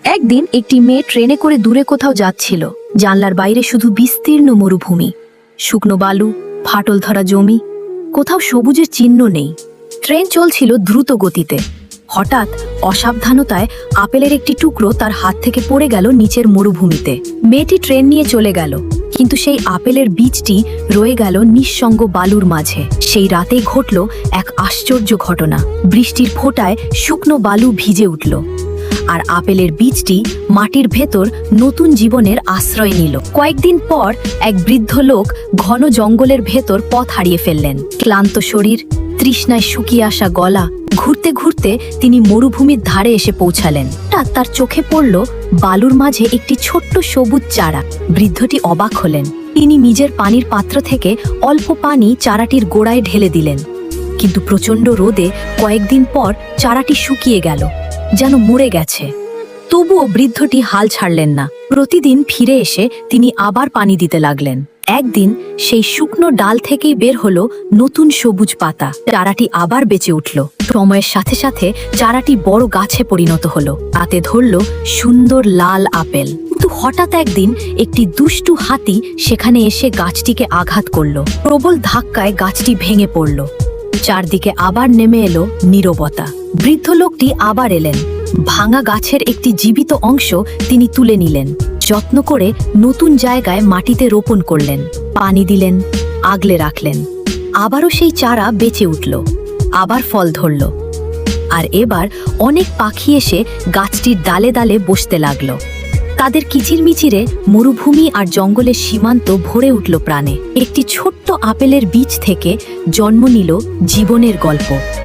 একদিন একটি মেয়ে ট্রেনে করে দূরে কোথাও যাচ্ছিল। জানলার বাইরে শুধু বিস্তীর্ণ মরুভূমি, শুকনো বালু, ফাটল ধরা জমি, কোথাও সবুজের চিহ্ন নেই। ট্রেন চলছিল দ্রুত গতিতে। হঠাৎ অসাবধানতায় আপেলের একটি টুকরো তার হাত থেকে পড়ে গেল নিচের মরুভূমিতে। মেয়েটি ট্রেন নিয়ে চলে গেল, কিন্তু সেই আপেলের বীজটি রয়ে গেল নিঃসঙ্গ বালুর মাঝে। সেই রাতেই ঘটল এক আশ্চর্য ঘটনা। বৃষ্টির ফোঁটায় শুকনো বালু ভিজে উঠল, আর আপেলের বীজটি মাটির ভেতর নতুন জীবনের আশ্রয় নিল। কয়েকদিন পর এক বৃদ্ধ লোক ঘন জঙ্গলের ভেতর পথ হারিয়ে ফেললেন। ক্লান্ত শরীর, তৃষ্ণায় শুকিয়ে আসা গলা, ঘুরতে ঘুরতে তিনি মরুভূমির ধারে এসে পৌঁছালেন। তার চোখে পড়ল বালুর মাঝে একটি ছোট্ট সবুজ চারা। বৃদ্ধটি অবাক হলেন। তিনি নিজের পানির পাত্র থেকে অল্প পানি চারাটির গোড়ায় ঢেলে দিলেন, কিন্তু প্রচণ্ড রোদে কয়েকদিন পর চারাটি শুকিয়ে গেল, যেন মরে গেছে। তবুও বৃদ্ধটি হাল ছাড়লেন না। প্রতিদিন ফিরে এসে তিনি আবার পানি দিতে লাগলেন। একদিন সেই শুকনো ডাল থেকেই বের হলো নতুন সবুজ পাতা। চারাটি আবার বেঁচে উঠল। সময়ের সাথে সাথে চারাটি বড় গাছে পরিণত হলো। তাতে ধরল সুন্দর লাল আপেল। কিন্তু হঠাৎ একদিন একটি দুষ্টু হাতি সেখানে এসে গাছটিকে আঘাত করলো। প্রবল ধাক্কায় গাছটি ভেঙে পড়ল। চারদিকে আবার নেমে এলো নীরবতা। বৃদ্ধ লোকটি আবার এলেন। ভাঙা গাছের একটি জীবিত অংশ তিনি তুলে নিলেন। যত্ন করে নতুন জায়গায় মাটিতে রোপণ করলেন, পানি দিলেন, আগলে রাখলেন। আবারও সেই চারা বেঁচে উঠল, আবার ফল ধরল। আর এবার অনেক পাখি এসে গাছটির ডালে ডালে বসতে লাগলো। তাদের কিচিরমিচিরে মরুভূমি আর জঙ্গলের সীমান্ত ভরে উঠল প্রাণে। একটি ছোট্ট আপেলের বীজ থেকে জন্ম নিল জীবনের গল্প।